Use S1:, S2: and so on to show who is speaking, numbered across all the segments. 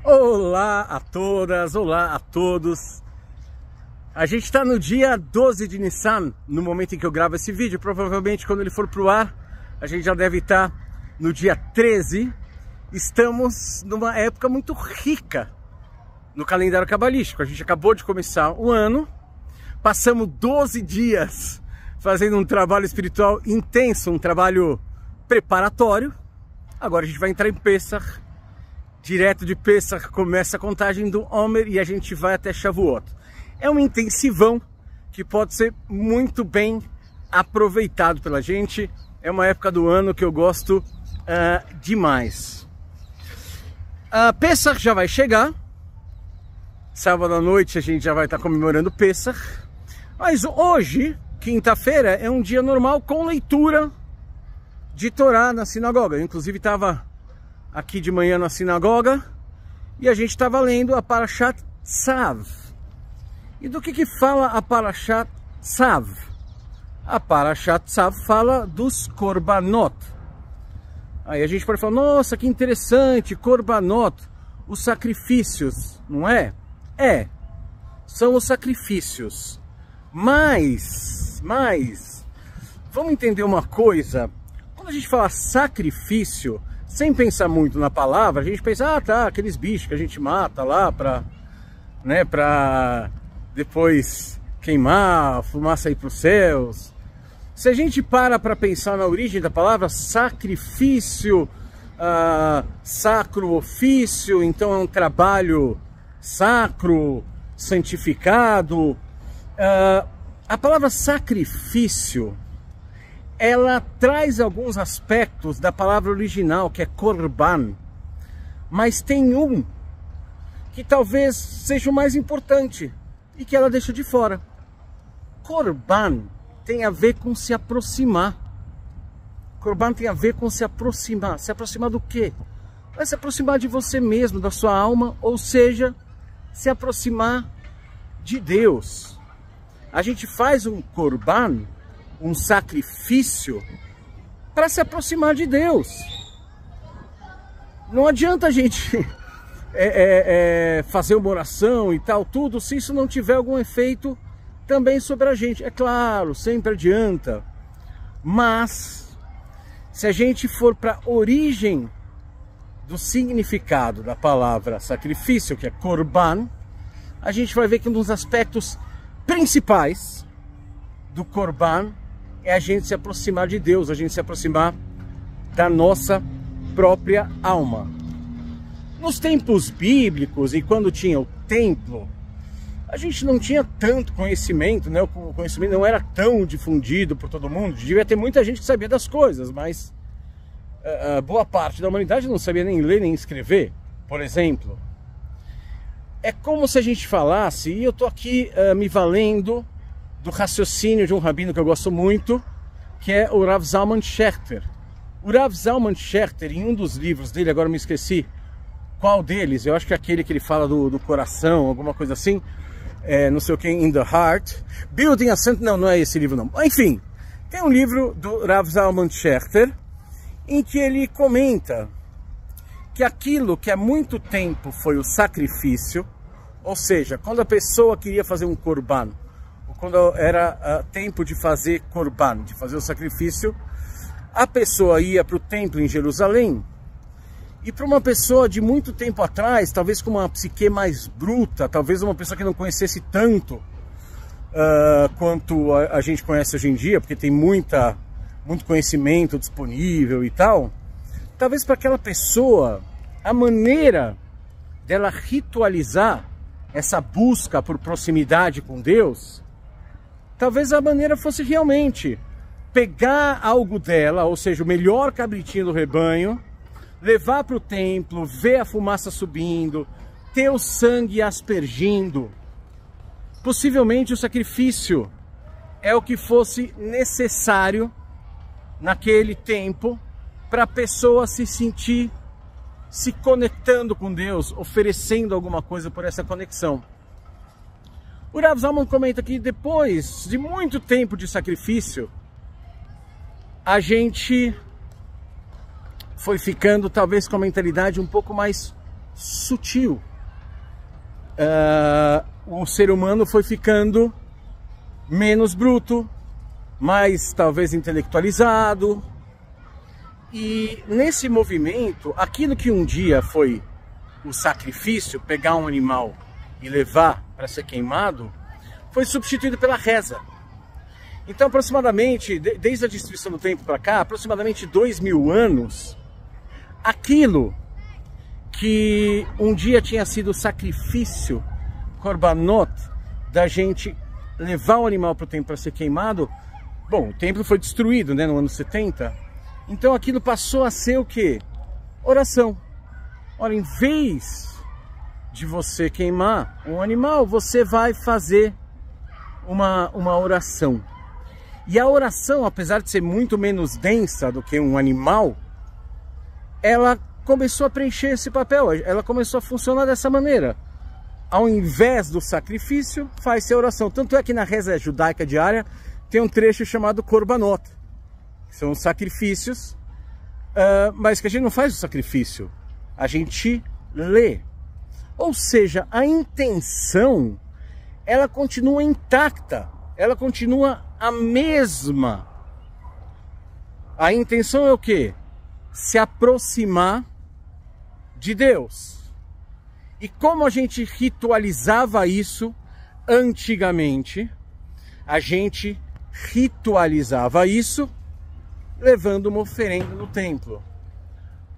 S1: Olá a todas, olá a todos. A gente está no dia 12 de Nissan, no momento em que eu gravo esse vídeo. Provavelmente quando ele for pro ar, a gente já deve estar no dia 13. Estamos numa época muito rica no calendário cabalístico. A gente acabou de começar o ano, passamos 12 dias fazendo um trabalho espiritual intenso, um trabalho preparatório. Agora a gente vai entrar em Pessach. Direto de Pessach começa a contagem do Omer e a gente vai até Shavuot. É um intensivão que pode ser muito bem aproveitado pela gente. É uma época do ano que eu gosto demais. Pessach já vai chegar. Sábado à noite a gente já vai estar comemorando Pessach. Mas hoje, quinta-feira, é um dia normal com leitura de Torá na sinagoga. Eu, inclusive, estava aqui de manhã na sinagoga e a gente estava lendo a Parashat Tzav. E do que fala a Parashat Tzav? A Parashat Tzav fala dos Korbanot. Aí a gente pode falar, nossa, que interessante, Korbanot, os sacrifícios, não é? É, são os sacrifícios. Mas, vamos entender uma coisa. Quando a gente fala sacrifício, sem pensar muito na palavra, a gente pensa, aqueles bichos que a gente mata lá pra depois queimar, fumaça ir para os céus. Se a gente para pensar na origem da palavra, sacrifício, sacro ofício, então é um trabalho sacro, santificado. A palavra sacrifício, ela traz alguns aspectos da palavra original, que é korban, mas tem um que talvez seja o mais importante e que ela deixa de fora. Korban tem a ver com se aproximar. Korban tem a ver com se aproximar. Se aproximar do quê? Vai se aproximar de você mesmo, da sua alma, ou seja, se aproximar de Deus. A gente faz um korban, um sacrifício, para se aproximar de Deus. Não adianta a gente fazer uma oração e tal, tudo, se isso não tiver algum efeito também sobre a gente. É claro, sempre adianta. Mas, se a gente for para a origem do significado da palavra sacrifício, que é korban, a gente vai ver que um dos aspectos principais do korban é a gente se aproximar de Deus, a gente se aproximar da nossa própria alma. Nos tempos bíblicos e quando tinha o templo, a gente não tinha tanto conhecimento, né? O conhecimento não era tão difundido por todo mundo. Devia ter muita gente que sabia das coisas, mas boa parte da humanidade não sabia nem ler nem escrever, por exemplo. É como se a gente falasse, e eu estou aqui me valendo do raciocínio de um rabino que eu gosto muito, que é o Rav Zalman Schachter. O Rav Zalman Schachter, em um dos livros dele, agora me esqueci qual deles, eu acho que é aquele que ele fala do coração, alguma coisa assim, não sei o que, In the Heart, Building a Center, não é esse livro não. Enfim, tem um livro do Rav Zalman Schachter, em que ele comenta que aquilo que há muito tempo foi o sacrifício, ou seja, quando a pessoa queria fazer um korban, quando era tempo de fazer korban, de fazer o sacrifício, a pessoa ia para o templo em Jerusalém. E para uma pessoa de muito tempo atrás, talvez com uma psique mais bruta, talvez uma pessoa que não conhecesse tanto quanto a gente conhece hoje em dia, porque tem muito conhecimento disponível e tal, talvez para aquela pessoa, a maneira dela ritualizar essa busca por proximidade com Deus, talvez a maneira fosse realmente pegar algo dela, ou seja, o melhor cabritinho do rebanho, levar para o templo, ver a fumaça subindo, ter o sangue aspergindo. Possivelmente o sacrifício é o que fosse necessário naquele tempo para a pessoa se sentir se conectando com Deus, oferecendo alguma coisa por essa conexão. O Rav Zalman comenta que depois de muito tempo de sacrifício, a gente foi ficando talvez com a mentalidade um pouco mais sutil. O ser humano foi ficando menos bruto, mais talvez intelectualizado. E nesse movimento, aquilo que um dia foi o sacrifício, pegar um animal e levar para ser queimado, foi substituído pela reza. Então, aproximadamente, desde a destruição do templo para cá, aproximadamente 2000 anos, aquilo que um dia tinha sido o sacrifício, korbanot, da gente levar o animal para o templo para ser queimado, bom, o templo foi destruído, né, no ano 70, então aquilo passou a ser o quê? Oração. Ora, em vez de você queimar um animal, você vai fazer uma oração. E a oração, apesar de ser muito menos densa do que um animal, ela começou a preencher esse papel, ela começou a funcionar dessa maneira. Ao invés do sacrifício, faz-se a oração. Tanto é que na reza judaica diária tem um trecho chamado Korbanot, que são os sacrifícios, mas que a gente não faz o sacrifício, a gente lê. Ou seja, a intenção, ela continua intacta, ela continua a mesma. A intenção é o quê? Se aproximar de Deus. E como a gente ritualizava isso antigamente, a gente ritualizava isso levando uma oferenda no templo.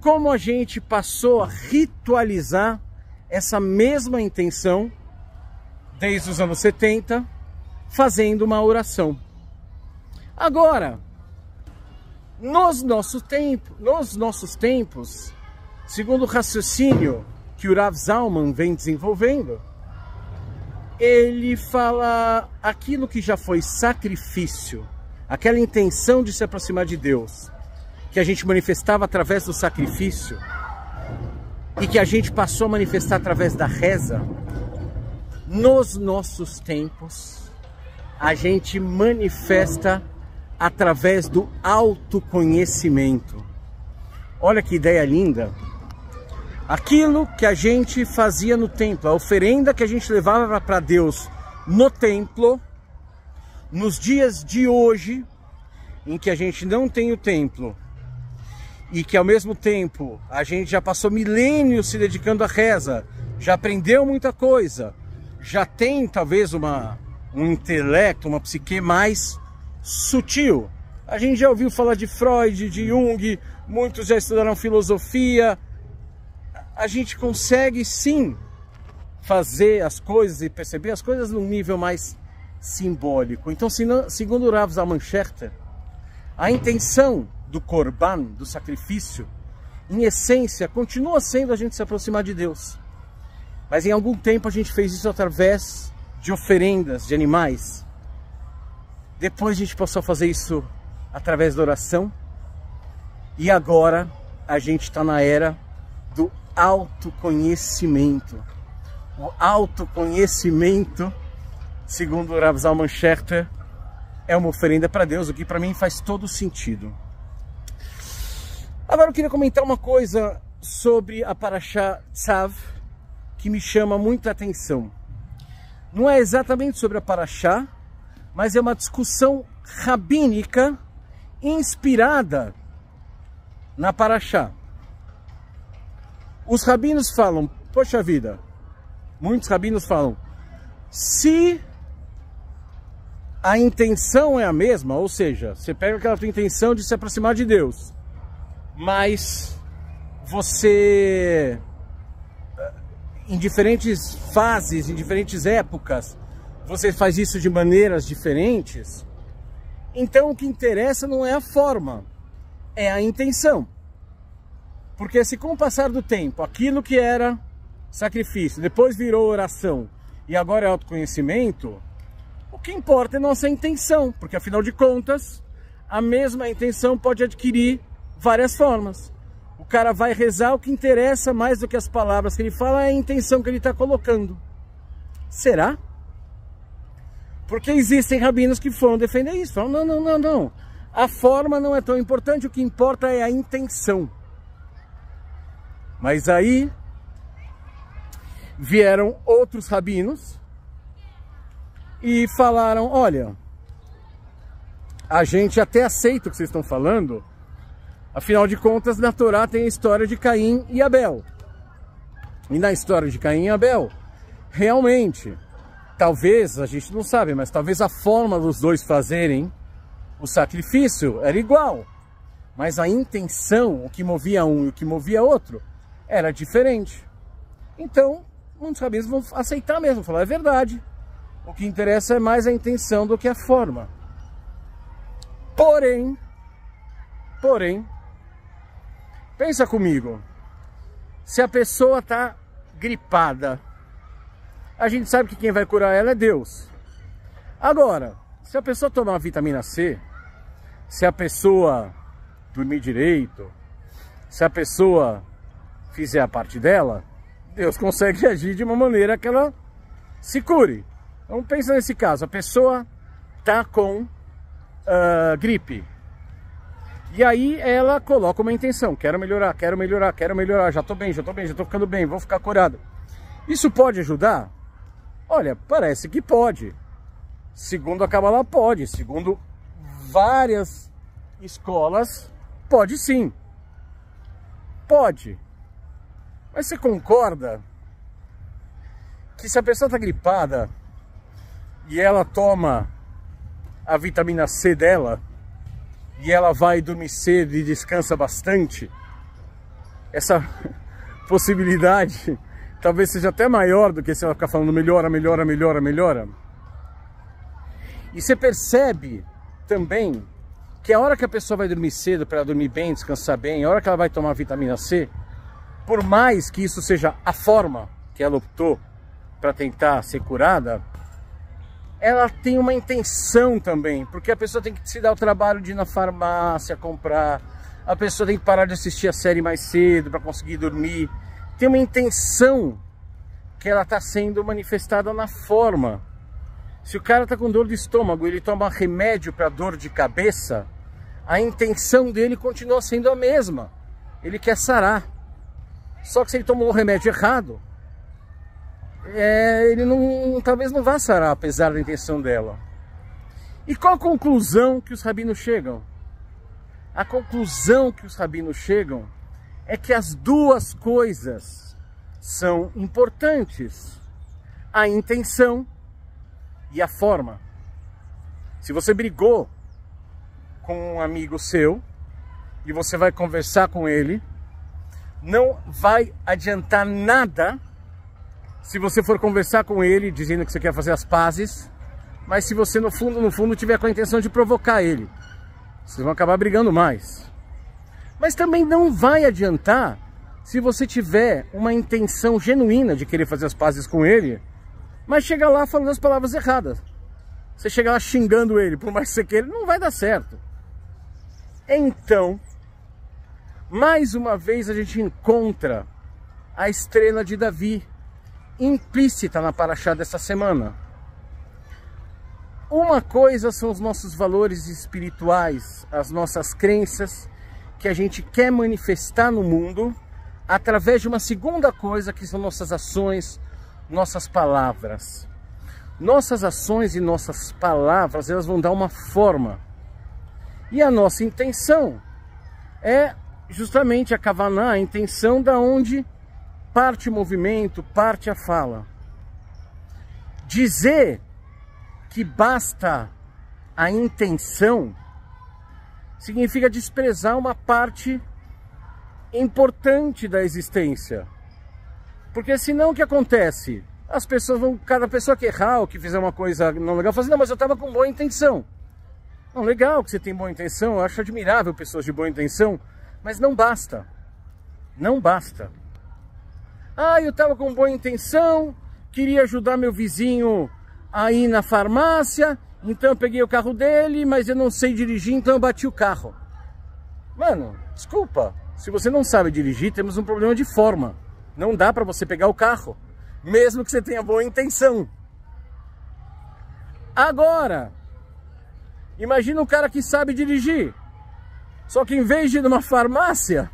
S1: Como a gente passou a ritualizar essa mesma intenção desde os anos 70, fazendo uma oração. Agora, nos nossos tempos, segundo o raciocínio que o Rav Zalman vem desenvolvendo, ele fala aquilo que já foi sacrifício, aquela intenção de se aproximar de Deus, que a gente manifestava através do sacrifício e que a gente passou a manifestar através da reza, nos nossos tempos, a gente manifesta através do autoconhecimento. Olha que ideia linda! Aquilo que a gente fazia no templo, a oferenda que a gente levava para Deus no templo, nos dias de hoje, em que a gente não tem o templo, e que ao mesmo tempo a gente já passou milênios se dedicando à reza, já aprendeu muita coisa, já tem talvez um intelecto, uma psique mais sutil. A gente já ouviu falar de Freud, de Jung, muitos já estudaram filosofia. A gente consegue sim fazer as coisas e perceber as coisas num nível mais simbólico. Então, segundo o Rav Zalman Schachter, a intenção do Korban, do sacrifício, em essência, continua sendo a gente se aproximar de Deus. Mas em algum tempo a gente fez isso através de oferendas de animais. Depois a gente passou a fazer isso através da oração. E agora a gente está na era do autoconhecimento. O autoconhecimento, segundo o Rav Zalman Schachter, é uma oferenda para Deus, o que para mim faz todo sentido. Agora eu queria comentar uma coisa sobre a Parashá Tzav, que me chama muita atenção. Não é exatamente sobre a Parashá, mas é uma discussão rabínica inspirada na Parashá. Os rabinos falam, poxa vida, muitos rabinos falam, se a intenção é a mesma, ou seja, você pega aquela tua intenção de se aproximar de Deus, mas você, em diferentes fases, em diferentes épocas, você faz isso de maneiras diferentes, então o que interessa não é a forma, é a intenção. Porque se com o passar do tempo, aquilo que era sacrifício, depois virou oração e agora é autoconhecimento, o que importa é nossa intenção, porque afinal de contas, a mesma intenção pode adquirir várias formas. O cara vai rezar, o que interessa mais do que as palavras que ele fala é a intenção que ele está colocando. Será? Porque existem rabinos que foram defender isso, falam, não. A forma não é tão importante, o que importa é a intenção. Mas aí vieram outros rabinos e falaram, olha, a gente até aceita o que vocês estão falando, afinal de contas na Torá tem a história de Caim e Abel. E na história de Caim e Abel, realmente, talvez, a gente não sabe, mas talvez a forma dos dois fazerem o sacrifício era igual. Mas a intenção, o que movia um e o que movia outro, era diferente. Então, muitos rabinos vão aceitar mesmo, falar, é verdade. O que interessa é mais a intenção do que a forma. Porém, pensa comigo, se a pessoa está gripada, a gente sabe que quem vai curar ela é Deus. Agora, se a pessoa tomar uma vitamina C, se a pessoa dormir direito, se a pessoa fizer a parte dela, Deus consegue agir de uma maneira que ela se cure. Então pensa nesse caso, a pessoa está com gripe. E aí ela coloca uma intenção, quero melhorar, já estou bem, já estou ficando bem, vou ficar curado. Isso pode ajudar? Olha, parece que pode. Segundo a Kabbalah pode, segundo várias escolas, pode sim. Pode. Mas você concorda que se a pessoa está gripada e ela toma a vitamina C dela e ela vai dormir cedo e descansa bastante, essa possibilidade talvez seja até maior do que se ela ficar falando melhora. E você percebe também que a hora que a pessoa vai dormir cedo, para ela dormir bem, descansar bem, a hora que ela vai tomar vitamina C, por mais que isso seja a forma que ela optou para tentar ser curada, ela tem uma intenção também, porque a pessoa tem que se dar o trabalho de ir na farmácia comprar, a pessoa tem que parar de assistir a série mais cedo para conseguir dormir. Tem uma intenção que ela está sendo manifestada na forma. Se o cara está com dor de estômago, ele toma remédio para dor de cabeça, a intenção dele continua sendo a mesma. Ele quer sarar. Só que se ele tomou o remédio errado, ele talvez não vá sarar, apesar da intenção dela. E qual a conclusão que os rabinos chegam? A conclusão que os rabinos chegam é que as duas coisas são importantes. A intenção e a forma. Se você brigou com um amigo seu e você vai conversar com ele, não vai adiantar nada se você for conversar com ele dizendo que você quer fazer as pazes, mas se você no fundo tiver com a intenção de provocar ele, vocês vão acabar brigando mais. Mas também não vai adiantar se você tiver uma intenção genuína de querer fazer as pazes com ele, mas chega lá falando as palavras erradas. Você chega lá xingando ele, por mais que você queira, não vai dar certo. Então, mais uma vez a gente encontra a estrela de Davi implícita na paraxá dessa semana. Uma coisa são os nossos valores espirituais, as nossas crenças que a gente quer manifestar no mundo, através de uma segunda coisa que são nossas ações, nossas palavras. Nossas ações e nossas palavras, elas vão dar uma forma. E a nossa intenção é justamente a kavaná, a intenção da onde parte o movimento, parte a fala. Dizer que basta a intenção significa desprezar uma parte importante da existência. Porque senão o que acontece? As pessoas vão, cada pessoa que errar ou que fizer uma coisa não legal, fala assim, não, mas eu estava com boa intenção. Não, legal que você tem boa intenção, eu acho admirável pessoas de boa intenção, mas não basta. Não basta. Ah, eu estava com boa intenção, queria ajudar meu vizinho a ir na farmácia, então eu peguei o carro dele, mas eu não sei dirigir, então eu bati o carro. Mano, desculpa, se você não sabe dirigir, temos um problema de forma. Não dá para você pegar o carro, mesmo que você tenha boa intenção. Agora, imagina um cara que sabe dirigir, só que em vez de ir numa farmácia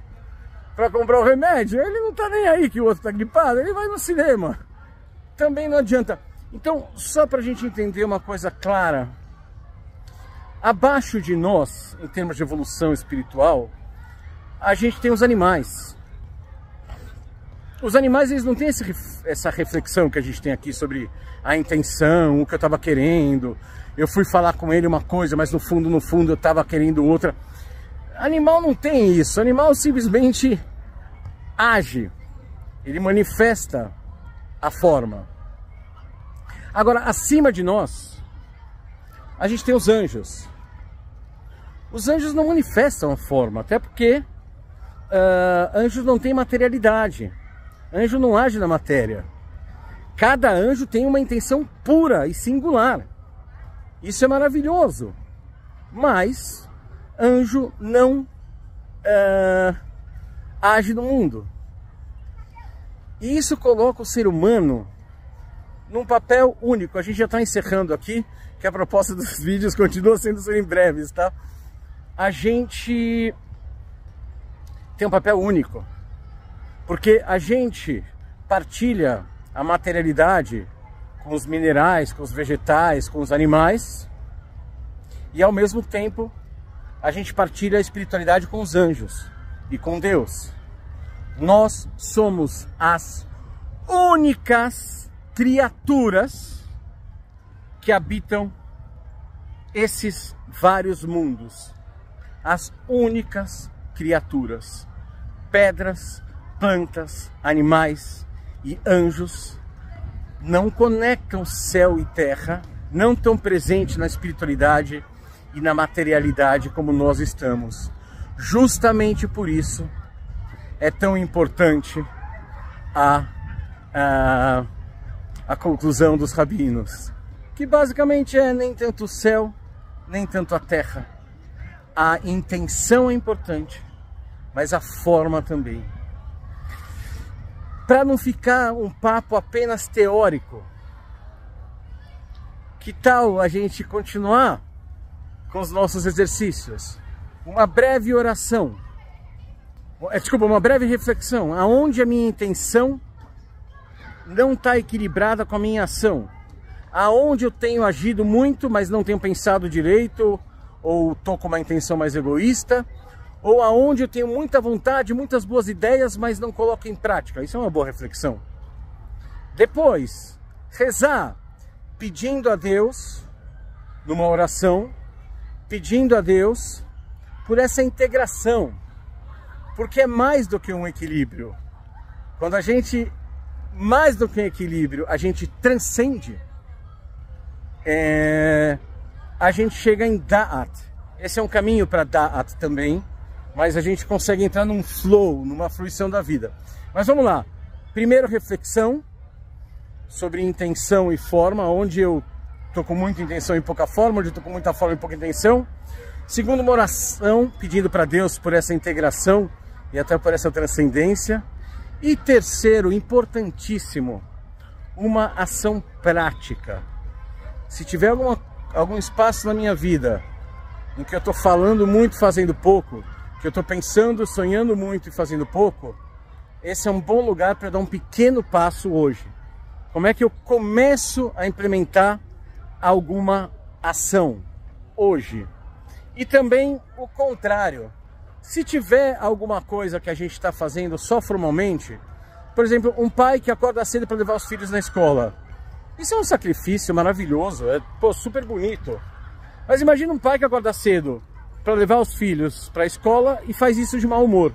S1: para comprar o remédio, ele não tá nem aí que o outro tá gripado, ele vai no cinema. também não adianta. Então, só para a gente entender uma coisa clara, abaixo de nós, em termos de evolução espiritual, a gente tem os animais. Os animais, eles não têm essa reflexão que a gente tem aqui sobre a intenção, o que eu estava querendo. Eu fui falar com ele uma coisa, mas no fundo eu estava querendo outra. Animal não tem isso. Animal simplesmente age. Ele manifesta a forma. Agora, acima de nós, a gente tem os anjos. Os anjos não manifestam a forma, até porque anjos não têm materialidade. Anjo não age na matéria. Cada anjo tem uma intenção pura e singular. Isso é maravilhoso. Mas anjo não age no mundo. E isso coloca o ser humano num papel único. A gente já está encerrando aqui, que a proposta dos vídeos continua sendo serem breves, tá? A gente tem um papel único. Porque a gente partilha a materialidade com os minerais, com os vegetais, com os animais. E ao mesmo tempo, a gente partilha a espiritualidade com os anjos e com Deus. Nós somos as únicas criaturas que habitam esses vários mundos. As únicas criaturas. Pedras, plantas, animais e anjos não conectam céu e terra, não estão presentes na espiritualidade e na materialidade como nós estamos. Justamente por isso é tão importante a conclusão dos rabinos, que basicamente é nem tanto o céu, nem tanto a terra. A intenção é importante, mas a forma também. Para não ficar um papo apenas teórico, que tal a gente continuar com os nossos exercícios? Uma breve oração, uma breve reflexão, aonde a minha intenção não está equilibrada com a minha ação, aonde eu tenho agido muito, mas não tenho pensado direito, ou estou com uma intenção mais egoísta, ou aonde eu tenho muita vontade, muitas boas ideias, mas não coloco em prática. Isso é uma boa reflexão. Depois, rezar, pedindo a Deus, numa oração, pedindo a Deus por essa integração, porque é mais do que um equilíbrio. Quando a gente, mais do que um equilíbrio, a gente transcende, a gente chega em Da'at. Esse é um caminho para Da'at também, mas a gente consegue entrar num flow, numa fruição da vida. Mas vamos lá. Primeiro, reflexão sobre intenção e forma, onde eu estou com muita intenção e pouca forma, onde eu estou com muita forma e pouca intenção. Segundo, uma oração, pedindo para Deus por essa integração e até por essa transcendência. E terceiro, importantíssimo, uma ação prática. Se tiver algum espaço na minha vida em que eu estou falando muito, fazendo pouco, que eu estou pensando, sonhando muito e fazendo pouco, esse é um bom lugar para dar um pequeno passo hoje. Como é que eu começo a implementar alguma ação hoje? E também o contrário. Se tiver alguma coisa que a gente está fazendo só formalmente, por exemplo, um pai que acorda cedo para levar os filhos na escola. Isso é um sacrifício maravilhoso, é super bonito. Mas imagina um pai que acorda cedo para levar os filhos para a escola e faz isso de mau humor.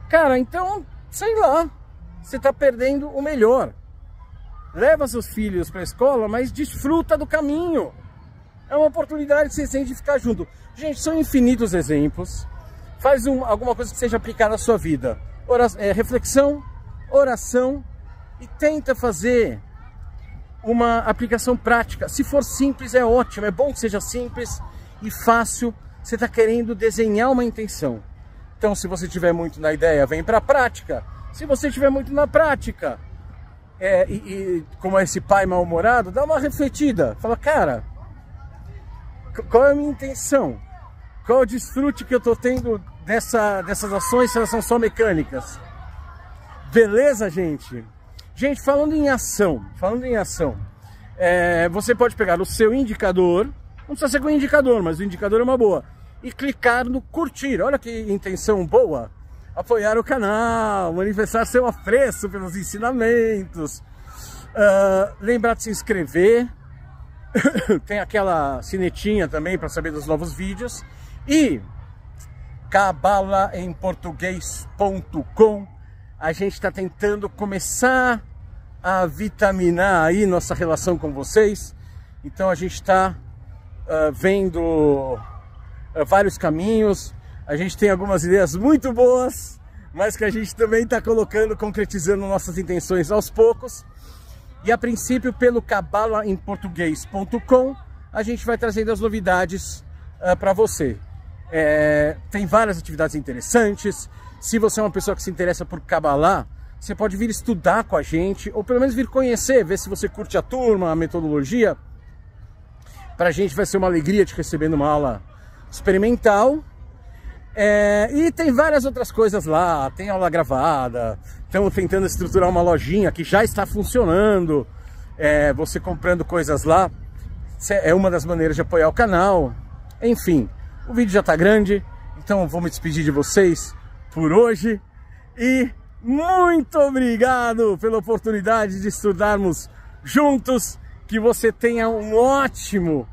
S1: Cara, então, sei lá, você está perdendo o melhor. Leva seus filhos para a escola, mas desfruta do caminho. É uma oportunidade que você tem de ficar junto. Gente, são infinitos exemplos. Faz alguma coisa que seja aplicada à sua vida. Reflexão, oração e tenta fazer uma aplicação prática. Se for simples, é ótimo. É bom que seja simples e fácil. Você está querendo desenhar uma intenção. Então, se você tiver muito na ideia, vem para a prática. Se você tiver muito na prática, como esse pai mal-humorado, dá uma refletida. Fala, cara, qual é a minha intenção? Qual é o desfrute que eu estou tendo dessas ações, se elas são só mecânicas? Beleza, gente? Gente, falando em ação, você pode pegar o seu indicador, não precisa ser com o indicador, mas o indicador é uma boa, e clicar no curtir. Olha que intenção boa. Apoiar o canal, manifestar seu apreço pelos ensinamentos, lembrar de se inscrever, tem aquela sinetinha também para saber dos novos vídeos, e cabalaemportuguês.com. A gente está tentando começar a vitaminar aí nossa relação com vocês, então a gente está vendo vários caminhos. A gente tem algumas ideias muito boas, mas que a gente também está colocando, concretizando nossas intenções aos poucos. E a princípio, pelo cabalaemportuguês.com, a gente vai trazendo as novidades para você. Tem várias atividades interessantes. Se você é uma pessoa que se interessa por Kabbalah, você pode vir estudar com a gente, ou pelo menos vir conhecer, ver se você curte a turma, a metodologia. Para a gente vai ser uma alegria te receber numa aula experimental. E tem várias outras coisas lá, tem aula gravada, estamos tentando estruturar uma lojinha que já está funcionando, você comprando coisas lá, é uma das maneiras de apoiar o canal. Enfim, o vídeo já está grande, então vou me despedir de vocês por hoje, e muito obrigado pela oportunidade de estudarmos juntos, que você tenha um ótimo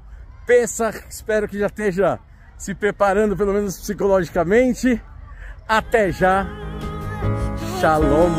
S1: Pessach, espero que já esteja se preparando, pelo menos psicologicamente. Até já. Shalom.